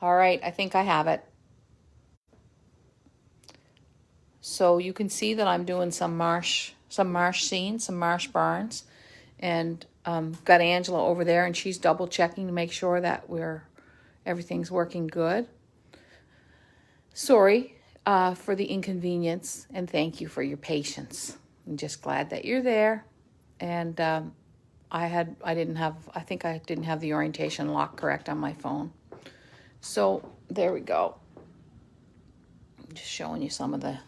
All right, I think I have it. So you can see that I'm doing some marsh scenes, some marsh barns, and got Angela over there, and she's double checking to make sure that everything's working good. Sorry for the inconvenience, and thank you for your patience. I'm just glad that you're there, and I think I didn't have the orientation lock correct on my phone. So there we go. I'm just showing you some of the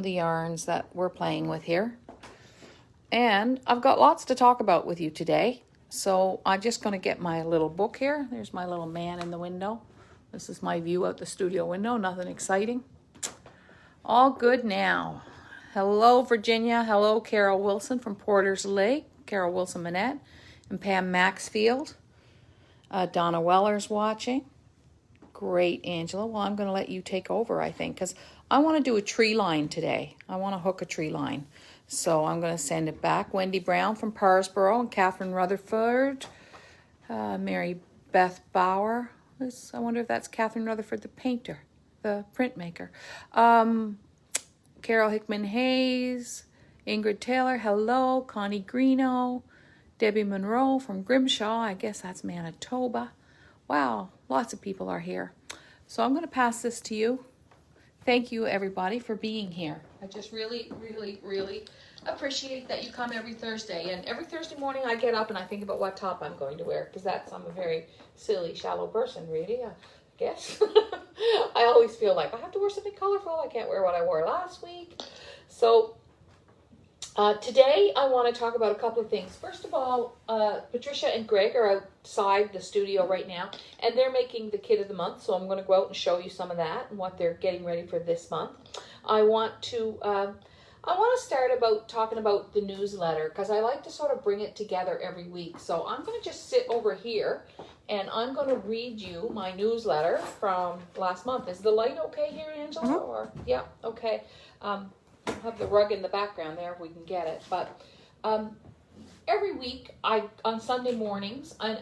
yarns that we're playing with here. And I've got lots to talk about with you today. So I'm just going to get my little book here. There's my little man in the window. This is my view out the studio window. Nothing exciting. All good now. Hello, Virginia. Hello, Carol Wilson from Porter's Lake. Carol Wilson Manette and Pam Maxfield. Donna Weller's watching. Great, Angela. Well, I'm going to let you take over, I think, because I want to do a tree line today. I want to hook a tree line. So I'm going to send it back. Wendy Brown from Parsboro and Catherine Rutherford. Mary Beth Bauer. I wonder if that's Catherine Rutherford, the painter, the printmaker. Carol Hickman Hayes. Ingrid Taylor, hello. Connie Greeno. Debbie Monroe from Grimshaw. I guess that's Manitoba. Wow, lots of people are here. So I'm going to pass this to you. Thank you, everybody, for being here. I just really, really, really appreciate that you come every Thursday. And every Thursday morning I get up and I think about what top I'm going to wear, because I'm a very silly, shallow person, really, I guess. I always feel like I have to wear something colorful. I can't wear what I wore last week. So today I want to talk about a couple of things. First of all, Patricia and Greg are outside the studio right now, and they're making the Kid of the Month, so I'm going to go out and show you some of that and what they're getting ready for this month. I want to start talking about the newsletter, because I like to sort of bring it together every week. So I'm going to just sit over here, and I'm going to read you my newsletter from last month. Is the light okay here, Angela? Mm-hmm. Or yeah, okay. I'll have the rug in the background there if we can get it. But every week, on Sunday mornings, I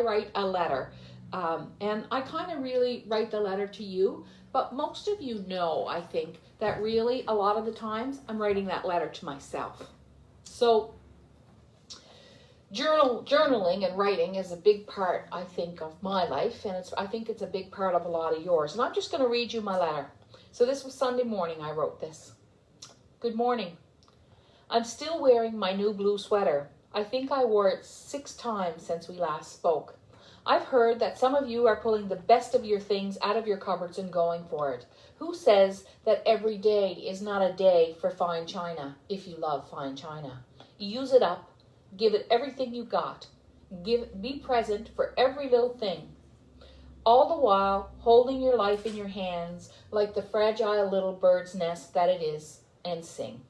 write a letter. And I kind of really write the letter to you. But most of you know, I think, that really a lot of the times I'm writing that letter to myself. So journaling and writing is a big part, I think, of my life. And I think it's a big part of a lot of yours. And I'm just going to read you my letter. So this was Sunday morning I wrote this. Good morning. I'm still wearing my new blue sweater. I think I wore it 6 times since we last spoke. I've heard that some of you are pulling the best of your things out of your cupboards and going for it. Who says that every day is not a day for fine china, if you love fine china? Use it up. Give it everything you got. Be present for every little thing. All the while, holding your life in your hands like the fragile little bird's nest that it is, and sing.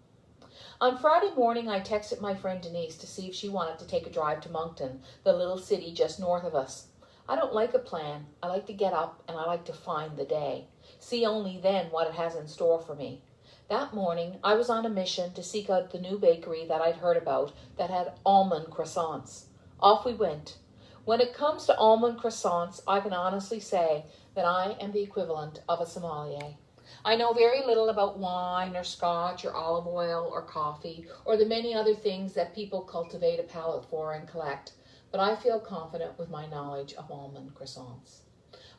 On Friday morning, I texted my friend Denise to see if she wanted to take a drive to Moncton, the little city just north of us. I don't like a plan. I like to get up and I like to find the day. See only then what it has in store for me. That morning, I was on a mission to seek out the new bakery that I'd heard about that had almond croissants. Off we went. When it comes to almond croissants, I can honestly say that I am the equivalent of a sommelier. I know very little about wine or scotch or olive oil or coffee or the many other things that people cultivate a palate for and collect, but I feel confident with my knowledge of almond croissants.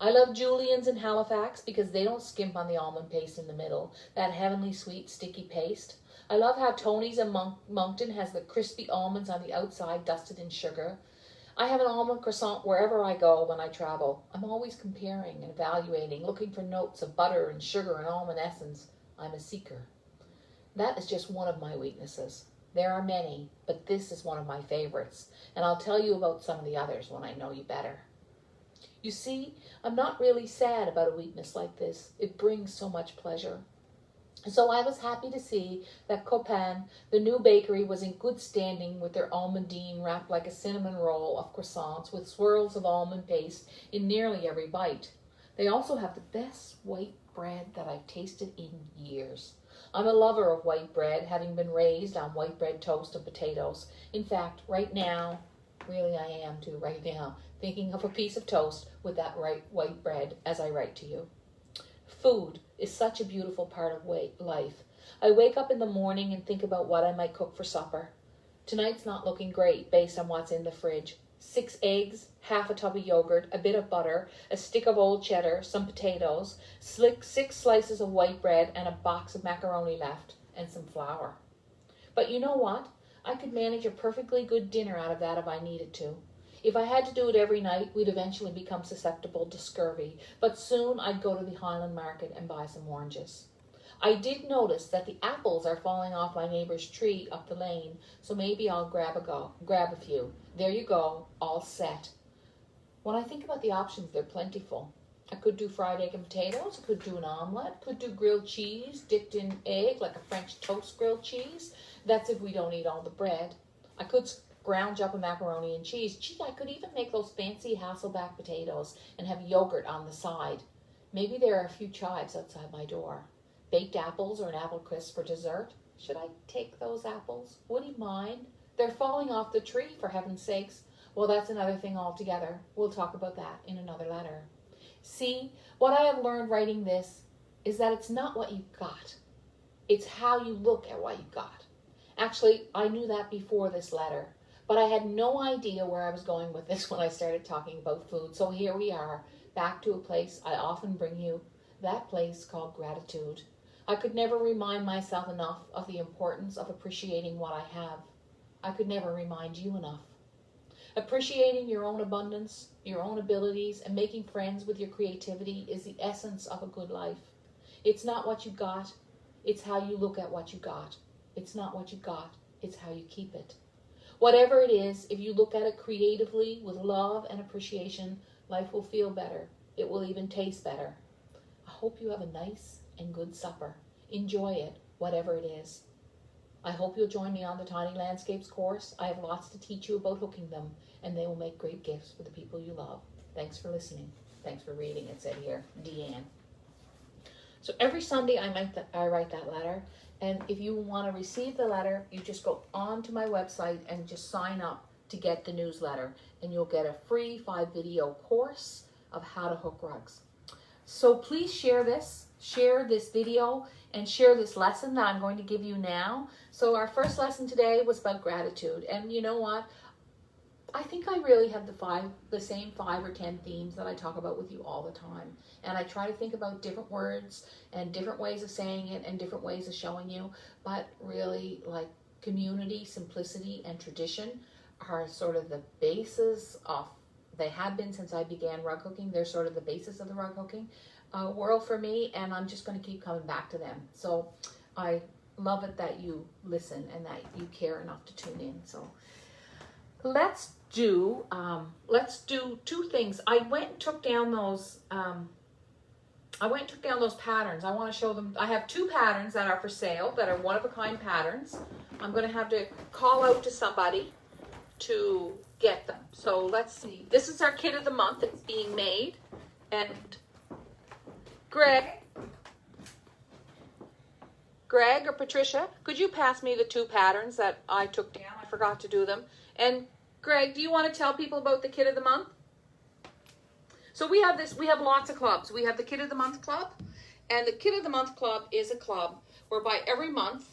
I love Julien's in Halifax because they don't skimp on the almond paste in the middle, that heavenly sweet sticky paste. I love how Tony's in Moncton has the crispy almonds on the outside dusted in sugar. I have an almond croissant wherever I go when I travel. I'm always comparing and evaluating, looking for notes of butter and sugar and almond essence. I'm a seeker. That is just one of my weaknesses. There are many, but this is one of my favorites, and I'll tell you about some of the others when I know you better. You see, I'm not really sad about a weakness like this. It brings so much pleasure. So I was happy to see that Copan, the new bakery, was in good standing with their almondine wrapped like a cinnamon roll of croissants with swirls of almond paste in nearly every bite. They also have the best white bread that I've tasted in years. I'm a lover of white bread, having been raised on white bread toast and potatoes. In fact, right now, Really, I am too right now, thinking of a piece of toast with that right white bread as I write to you. Food is such a beautiful part of life. I wake up in the morning and think about what I might cook for supper. Tonight's not looking great based on what's in the fridge. 6 eggs, half a tub of yogurt, a bit of butter, a stick of old cheddar, some potatoes, 6 slices of white bread, and a box of macaroni left, and some flour. But you know what? I could manage a perfectly good dinner out of that if I needed to. If I had to do it every night, we'd eventually become susceptible to scurvy, but soon I'd go to the Highland Market and buy some oranges. I did notice that the apples are falling off my neighbor's tree up the lane, so maybe I'll grab a few. There you go, all set. When I think about the options, they're plentiful. I could do fried egg and potatoes, I could do an omelette, could do grilled cheese dipped in egg like a French toast grilled cheese. That's if we don't eat all the bread. I could ground up a macaroni and cheese. Gee, I could even make those fancy Hasselback potatoes and have yogurt on the side. Maybe there are a few chives outside my door. Baked apples or an apple crisp for dessert. Should I take those apples? Would he mind? They're falling off the tree, for heaven's sakes. Well, that's another thing altogether. We'll talk about that in another letter. See, what I have learned writing this is that it's not what you got. It's how you look at what you got. Actually, I knew that before this letter, but I had no idea where I was going with this when I started talking about food. So here we are, back to a place I often bring you, that place called gratitude. I could never remind myself enough of the importance of appreciating what I have. I could never remind you enough. Appreciating your own abundance, your own abilities, and making friends with your creativity is the essence of a good life. It's not what you got, it's how you look at what you got. It's not what you got, it's how you keep it. Whatever it is, if you look at it creatively with love and appreciation, life will feel better. It will even taste better. I hope you have a nice and good supper. Enjoy it, whatever it is. I hope you'll join me on the Tiny Landscapes course. I have lots to teach you about hooking them, and they will make great gifts for the people you love. Thanks for listening. Thanks for reading, it said here, Deanne. So every Sunday I write that letter, and if you want to receive the letter, you just go on to my website and just sign up to get the newsletter, and you'll get a free 5-video course of how to hook rugs. So please share this video, and share this lesson that I'm going to give you now. So our first lesson today was about gratitude, and you know what? I think I really have the same 5 or 10 themes that I talk about with you all the time. And I try to think about different words and different ways of saying it and different ways of showing you. But really, like community, simplicity, and tradition are sort of the basis of, they have been since I began rug hooking. They're sort of the basis of the rug hooking world for me. And I'm just going to keep coming back to them. So I love it that you listen and that you care enough to tune in. So let's do 2 things. I went and took down those patterns. I want to show them. I have 2 patterns that are for sale that are one-of-a-kind patterns. I'm going to have to call out to somebody to get them. So let's see. This is our kit of the month. It's being made. And Greg or Patricia, could you pass me the 2 patterns that I took down? I forgot to do them. And Greg, do you want to tell people about the Kit of the Month? So we have lots of clubs. We have the Kit of the Month Club, and the Kit of the Month Club is a club whereby every month,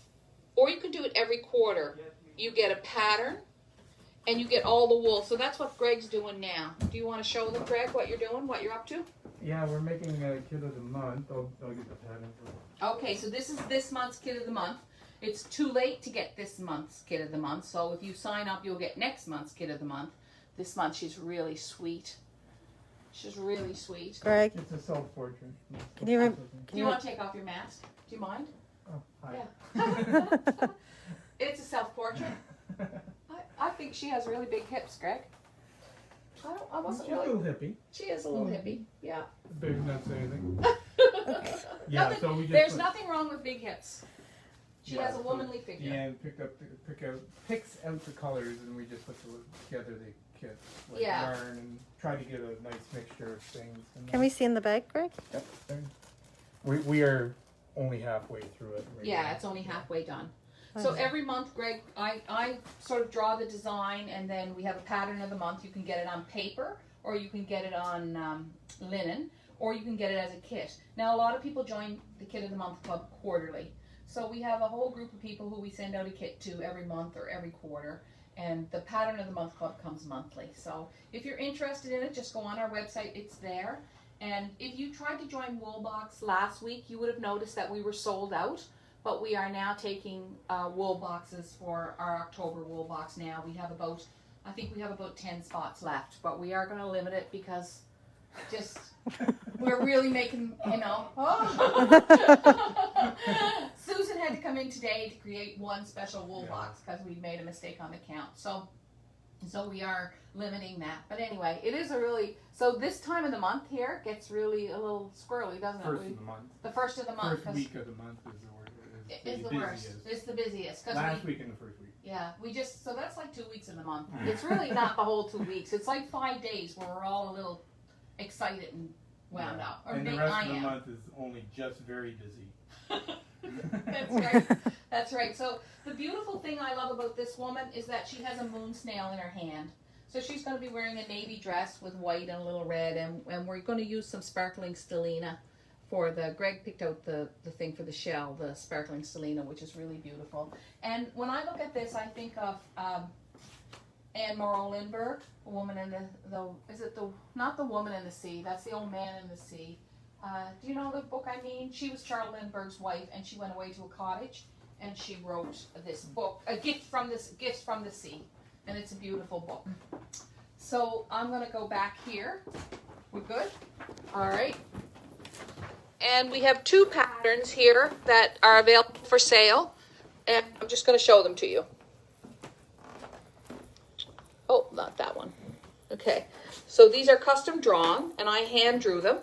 or you can do it every quarter, you get a pattern, and you get all the wool. So that's what Greg's doing now. Do you want to show them, Greg, what you're doing, what you're up to? Yeah, we're making a Kit of the Month. I'll get the pattern. Okay, so this is this month's Kit of the Month. It's too late to get this month's Kit of the Month, so if you sign up, you'll get next month's Kit of the Month. This month, she's really sweet. She's really sweet. Greg, It's a self-portrait. do you want to take off your mask? Do you mind? Oh, hi. Yeah. It's a self-portrait. I think she has really big hips, Greg. I wasn't She's really. a little hippie. She is a little hippie, yeah. Better not say anything. Yeah, so we just There's nothing wrong with big hips. She has a womanly figure. Deanne picks out the colors, and we just put together the kit, like Yeah. yarn, and try to get a nice mixture of things. And Can we see in the bag, Greg? Yep. We are only halfway through it. Right Yeah, now. it's only halfway done. So every month, Greg, I sort of draw the design, and then we have a pattern of the month. You can get it on paper, or you can get it on linen, or you can get it as a kit. Now, a lot of people join the Kit of the Month Club quarterly. So we have a whole group of people who we send out a kit to every month or every quarter. And the Pattern of the Month Club comes monthly. So if you're interested in it, just go on our website. It's there. And if you tried to join Woolbox last week, you would have noticed that we were sold out. But we are now taking wool boxes for our October wool box now. We have about, I think we have about 10 spots left. But we are going to limit it because just, we're really making, you know. Susan had to come in today to create one special wool box because we made a mistake on the count. So we are limiting that. But anyway, it is a really, so this time of the month here gets really a little squirrely, doesn't it? First of the month. The first of the month. First week of the month is the worst. It's the worst. It's the busiest. Last week and the first week. Yeah, so that's like 2 weeks in the month. It's really not the whole 2 weeks. It's like 5 days where we're all a little excited and wound up. Or and the rest of the month is only just very busy. That's right. That's right. So the beautiful thing I love about this woman is that she has a moon snail in her hand. So she's going to be wearing a navy dress with white and a little red, and we're going to use some sparkling stellina for the, Greg picked out the thing for the shell, the sparkling stellina, which is really beautiful. And when I look at this, I think of Anne Morrow Lindbergh, A Woman in not The Woman in the Sea, that's The Old Man in the Sea. Do you know the book I mean? She was Charles Lindbergh's wife, and she went away to a cottage, and she wrote this book, Gifts from the Sea, and it's a beautiful book. So I'm going to go back here. We're good? All right. And we have 2 patterns here that are available for sale, and I'm just going to show them to you. Oh, not that one. Okay. So these are custom drawn, and I hand drew them.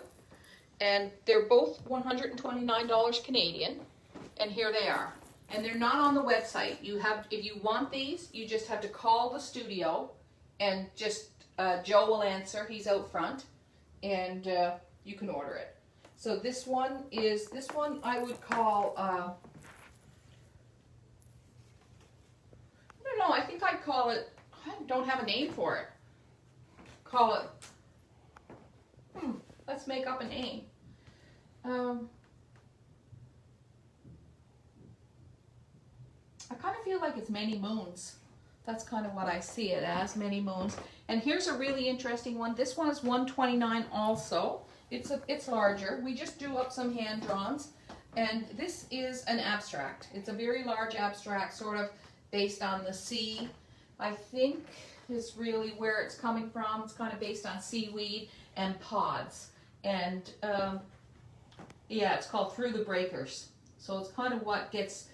And they're both $129 Canadian, and here they are. And they're not on the website. If you want these, you just have to call the studio, and just Joe will answer. He's out front, and you can order it. So this one I would call, I don't know, I think I'd call it, I don't have a name for it. Call it, let's make up a name. I kind of feel like it's Many Moons. That's kind of what I see it as, Many Moons. And here's a really interesting one. This one is $129 also. It's larger. We just drew up some hand drawings, and this is an abstract. It's a very large abstract, sort of based on the sea, I think is really where it's coming from. It's kind of based on seaweed and pods. And yeah, it's called Through the Breakers. So it's kind of what gets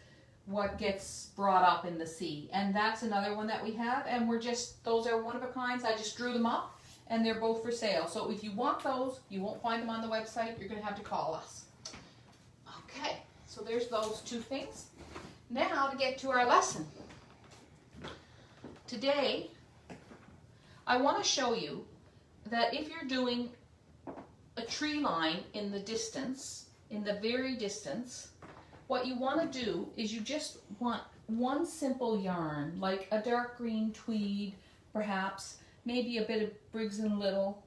brought up in the sea. And that's another one that we have, and those are one of a kinds. I just drew them up, and they're both for sale. So if you want those, you won't find them on the website. You're going to have to call us. Okay, so there's those 2 things. Now to get to our lesson. Today, I want to show you that if you're doing a tree line in the distance, in the very distance, what you want to do is you just want one simple yarn, like a dark green tweed, perhaps, maybe a bit of Briggs & Little.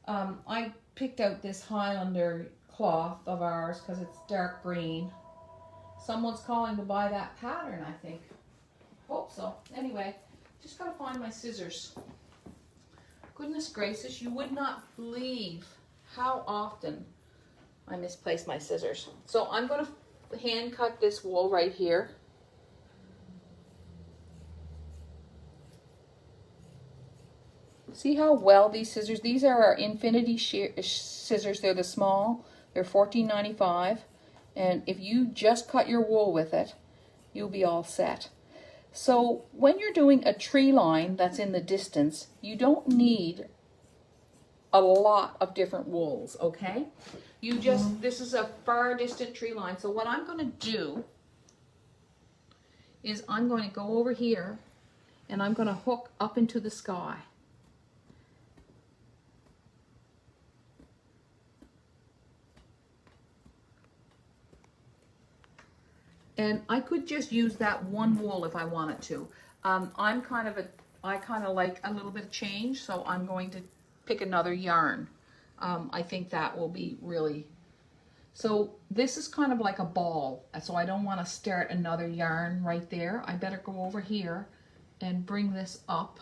I picked out this Highlander cloth of ours because it's dark green. Someone's calling to buy that pattern, I think. Hope so. Anyway, just got to find my scissors. Goodness gracious, you would not believe how often I misplace my scissors. So I'm going to hand cut this wool right here. See how well these scissors, these are our Infinity scissors. They're the small, they're $14.95, and if you just cut your wool with it, you'll be all set. So when you're doing a tree line that's in the distance, you don't need a lot of different wools, okay? This is a far distant tree line. So what I'm going to do is I'm going to go over here and I'm going to hook up into the sky. And I could just use that one wool if I wanted to. I kind of like a little bit of change, so I'm going to pick another yarn. I think that will be really, so this is kind of like a ball, so I don't want to start another yarn right there. I better go over here and bring this up.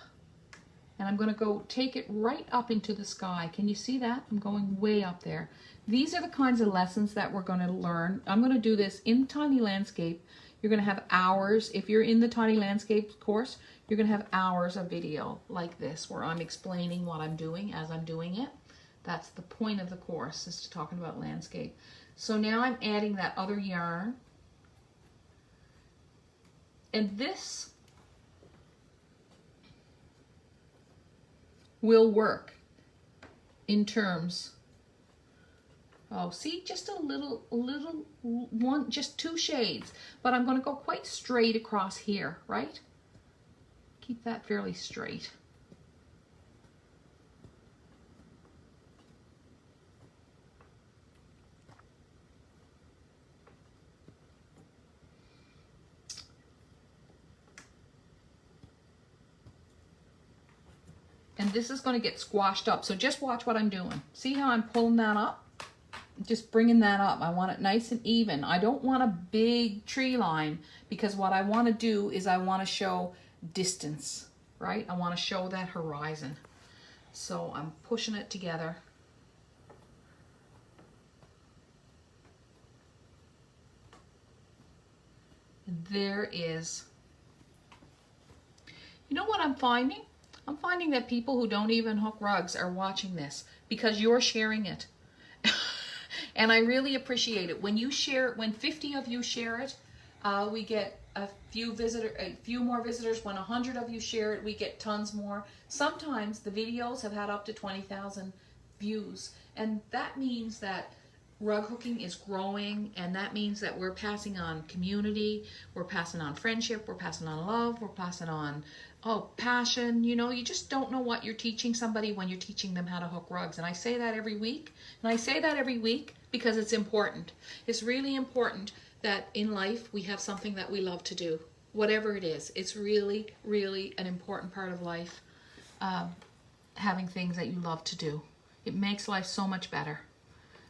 And I'm going to go take it right up into the sky. Can you see that? I'm going way up there. These are the kinds of lessons that we're going to learn. I'm going to do this in Tiny Landscape. You're going to have hours. If you're in the Tiny Landscape course, you're going to have hours of video like this where I'm explaining what I'm doing as I'm doing it. That's the point of the course, is to talking about landscape. So now I'm adding that other yarn. And this will work in terms, oh, see, just a little one, just 2 shades, but I'm going to go quite straight across here, right? Keep that fairly straight. And this is going to get squashed up. So just watch what I'm doing. See how I'm pulling that up? Just bringing that up. I want it nice and even. I don't want a big tree line, because what I want to do is I want to show distance, right? I want to show that horizon. So I'm pushing it together. And there is, you know what I'm finding? I'm finding that people who don't even hook rugs are watching this because you're sharing it. And I really appreciate it. When you share, when 50 of you share it, we get a few more visitors. When 100 of you share it, we get tons more. Sometimes the videos have had up to 20,000 views. And that means that rug hooking is growing, and that means that we're passing on community, we're passing on friendship, we're passing on love, we're passing on passion. You know, you just don't know what you're teaching somebody when you're teaching them how to hook rugs. And I say that every week. And I say that every week because it's important. It's really important that in life we have something that we love to do. Whatever it is. It's really, really an important part of life, having things that you love to do. It makes life so much better.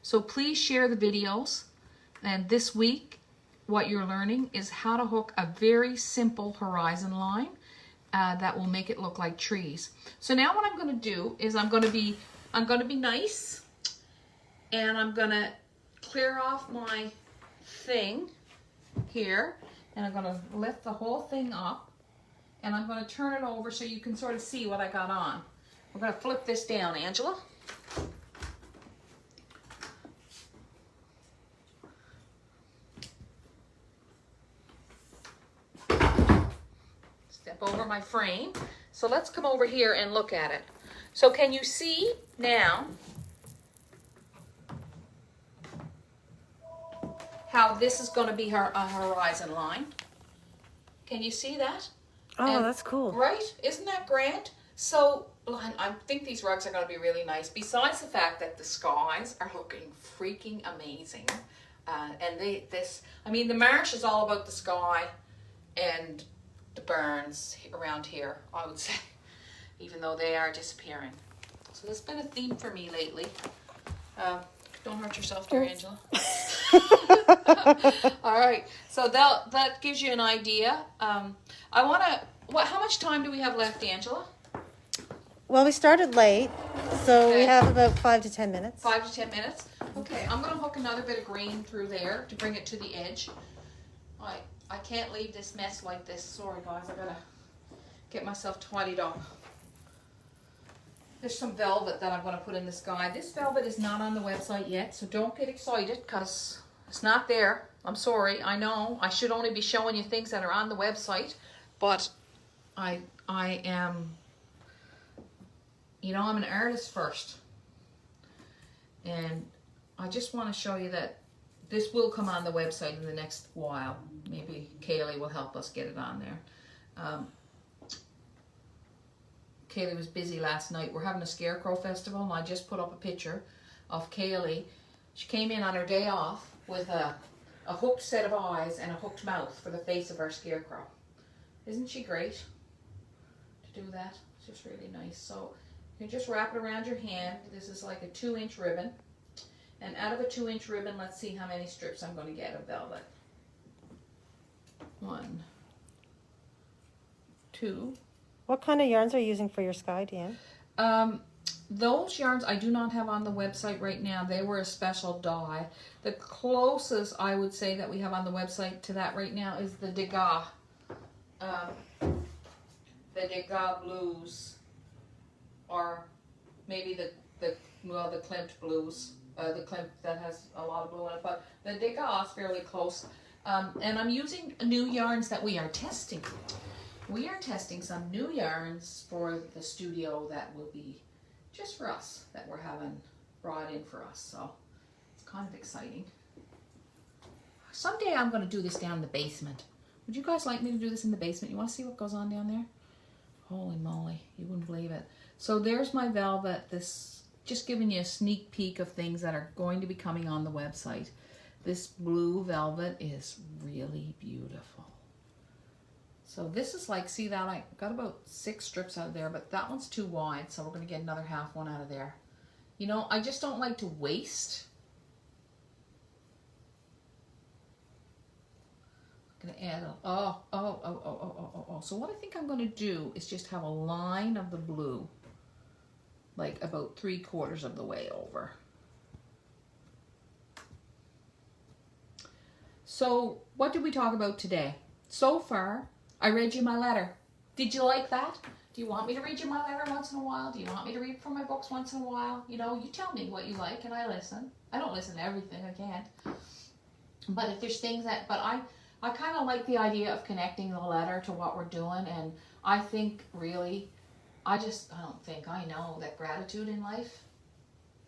So please share the videos. And this week, what you're learning is how to hook a very simple horizon line that will make it look like trees. So now what I'm going to do is I'm going to be nice, and I'm going to clear off my thing here, and I'm going to lift the whole thing up, and I'm going to turn it over so you can sort of see what I got on. I'm going to flip this down, Angela. Over my frame. So let's come over here and look at it. So can you see now how this is going to be a horizon line? Can you see that? Oh, and, that's cool. Right? Isn't that grand? So I think these rugs are going to be really nice, besides the fact that the skies are looking freaking amazing. And the marsh is all about the sky and the burns around here, I would say, even though they are disappearing. So that's been a theme for me lately. Don't hurt yourself, dear Angela. All right, so that gives you an idea. How much time do we have left, Angela? Well, we started late, so we have about 5 to 10 minutes. 5 to 10 minutes? Okay, I'm going to hook another bit of green through there to bring it to the edge. I can't leave this mess like this. Sorry, guys. I gotta get myself tidied up. There's some velvet that I'm going to put in the sky. This velvet is not on the website yet, so don't get excited because it's not there. I'm sorry. I know I should only be showing you things that are on the website, but I am, I'm an artist first. And I just want to show you that this will come on the website in the next while. Maybe Kaylee will help us get it on there. Kaylee was busy last night. We're having a Scarecrow Festival, and I just put up a picture of Kaylee. She came in on her day off with a a hooked set of eyes and a hooked mouth for the face of our scarecrow. Isn't she great to do that? It's just really nice. So you can just wrap it around your hand. This is like a 2-inch ribbon. And out of a 2-inch ribbon, let's see how many strips I'm going to get of velvet. 1, 2. What kind of yarns are you using for your sky, Deanne? Those yarns I do not have on the website right now. They were a special dye. The closest I would say that we have on the website to that right now is the Degas. The Degas blues, or maybe the Klimt blues. The Klimt that has a lot of blue in it, but the Degas is fairly close. And I'm using new yarns that we are testing. We are testing some new yarns for the studio that will be just for us, that we're having brought in for us. So it's kind of exciting. Someday I'm going to do this down in the basement. Would you guys like me to do this in the basement? You want to see what goes on down there? Holy moly, you wouldn't believe it. So there's my velvet. This just giving you a sneak peek of things that are going to be coming on the website. This blue velvet is really beautiful. So this is like, see that I got about 6 strips out of there, but that one's too wide, so we're going to get another half one out of there. You know, I just don't like to waste. I'm going to add a, so what I think I'm going to do is just have a line of the blue, like about 3/4 of the way over. So what did we talk about today? So far, I read you my letter. Did you like that? Do you want me to read you my letter once in a while? Do you want me to read from my books once in a while? You know, you tell me what you like and I listen. I don't listen to everything, I can't. But if there's things that, but I kind of like the idea of connecting the letter to what we're doing. And I think really, I know that gratitude in life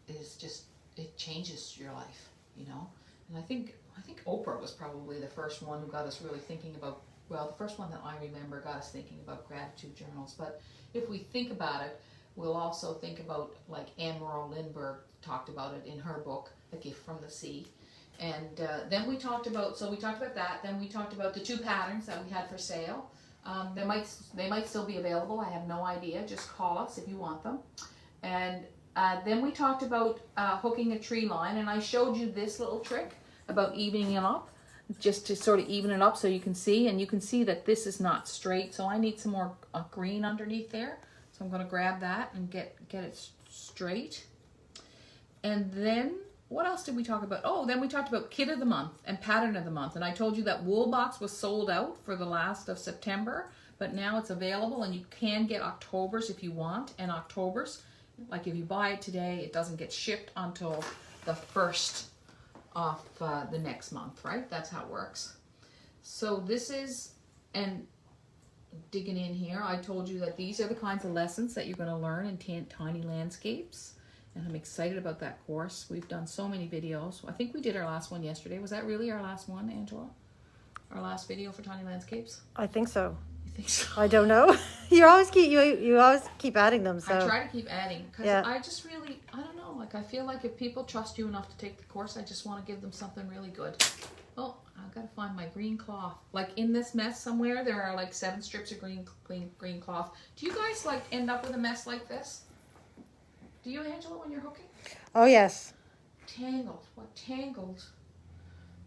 is just, it changes your life, you know. And I think Oprah was probably the first one who got us really thinking about, well, the first one that I remember got us thinking about gratitude journals. But if we think about it, we'll also think about, like Anne Morrow Lindbergh talked about it in her book, A Gift from the Sea. And then we talked about that. Then we talked about the 2 patterns that we had for sale. They might still be available. I have no idea. Just call us if you want them. And then we talked about hooking a tree line, and I showed you this little trick about evening it up, just to sort of even it up so you can see, and you can see that this is not straight, so I need some more green underneath there. So I'm going to grab that and get it straight. And then what else did we talk about? Oh, then we talked about kit of the month and pattern of the month. And I told you that wool box was sold out for the last of September, but now it's available and you can get October's if you want. And October's, like if you buy it today, it doesn't get shipped until the 1st of the next month, right? That's how it works. So this is, and digging in here, I told you that these are the kinds of lessons that you're going to learn in Tiny Landscapes. And I'm excited about that course. We've done so many videos. I think we did our last one yesterday. Was that really our last one, Angela? Our last video for Tiny Landscapes? I think so. You think so? I don't know. you always keep adding them. So I try to keep adding because yeah. I just really, I don't know. Like I feel like if people trust you enough to take the course, I just want to give them something really good. Oh, I've got to find my green cloth. Like in this mess somewhere, there are like 7 strips of green cloth. Do you guys like end up with a mess like this? Do you, Angela, when you're hooking? Oh, yes. Tangled. What tangled?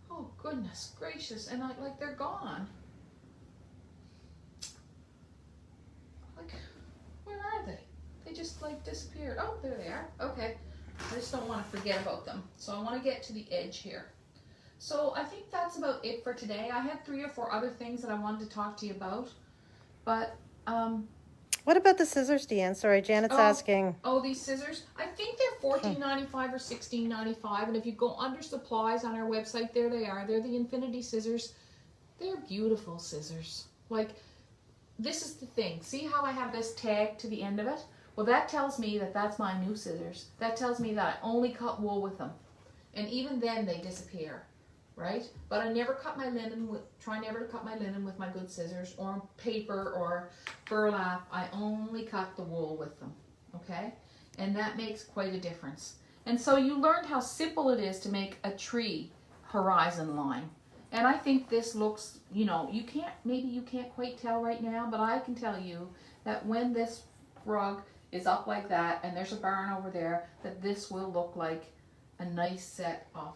Oh, goodness gracious. And like they're gone. Like, where are they? They just like disappeared. Oh, there they are. Okay. I just don't want to forget about them. So I want to get to the edge here. So I think that's about it for today. I had 3 or 4 other things that I wanted to talk to you about. But, what about the scissors, Deanne? Sorry, Janet's asking. Oh, these scissors? I think they're $14.95 or $16.95. And if you go under supplies on our website, there they are. They're the Infinity scissors. They're beautiful scissors. Like, this is the thing. See how I have this tag to the end of it? Well, that tells me that that's my new scissors. That tells me that I only cut wool with them. And even then, they disappear. Right? But I never cut my linen try never to cut my linen with my good scissors or paper or burlap. I only cut the wool with them. Okay? And that makes quite a difference. And so you learned how simple it is to make a tree horizon line. And I think this looks, you know, maybe you can't quite tell right now, but I can tell you that when this rug is up like that and there's a barn over there, that this will look like a nice set of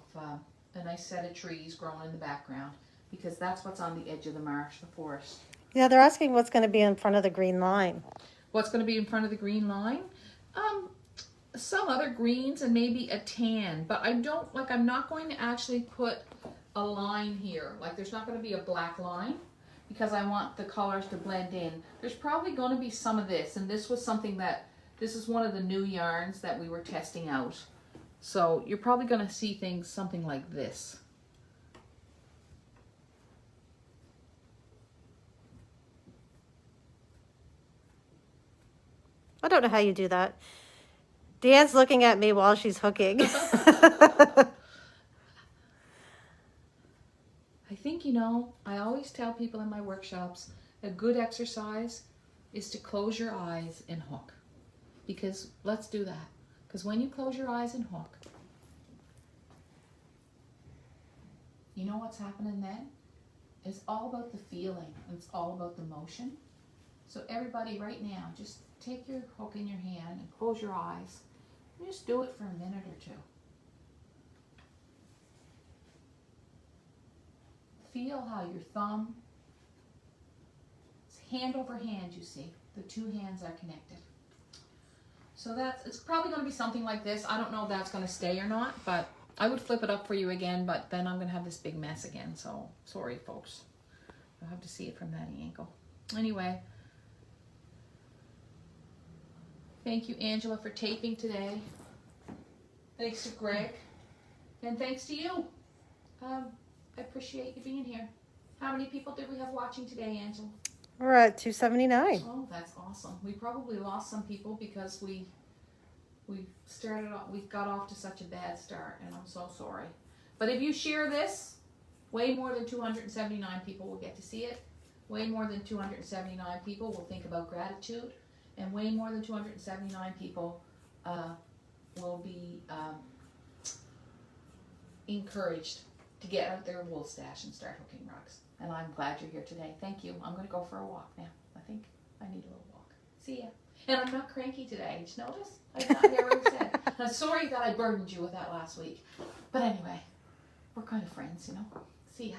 trees growing in the background, because that's what's on the edge of the marsh, the forest. Yeah, they're asking what's going to be in front of the green line. What's going to be in front of the green line? Some other greens and maybe a tan, but I'm not going to actually put a line here. Like, there's not going to be a black line because I want the colors to blend in. There's probably going to be some of this, and this is one of the new yarns that we were testing out. So you're probably going to see things something like this. I don't know how you do that. Deanne's looking at me while she's hooking. I think, you know, I always tell people in my workshops, a good exercise is to close your eyes and hook. Because let's do that. Because when you close your eyes and hook, you know what's happening then? It's all about the feeling, and it's all about the motion. So everybody right now, just take your hook in your hand and close your eyes. And just do it for a minute or two. Feel how your thumb, it's hand over hand, you see. The two hands are connected. So it's probably going to be something like this. I don't know if that's going to stay or not, but I would flip it up for you again, but then I'm going to have this big mess again. So sorry, folks. You'll have to see it from that angle. Anyway, thank you, Angela, for taping today. Thanks to Greg. And thanks to you. I appreciate you being here. How many people did we have watching today, Angela? We're at 279. Oh, that's awesome. We probably lost some people because we got off to such a bad start, and I'm so sorry. But if you share this, way more than 279 people will get to see it. Way more than 279 people will think about gratitude, and way more than 279 people will be encouraged to get out their wool stash and start hooking rugs. And I'm glad you're here today. Thank you. I'm going to go for a walk now. I think I need a little walk. See ya. And I'm not cranky today. Did you notice? I already said. I'm sorry that I burdened you with that last week. But anyway, we're kind of friends, you know. See ya.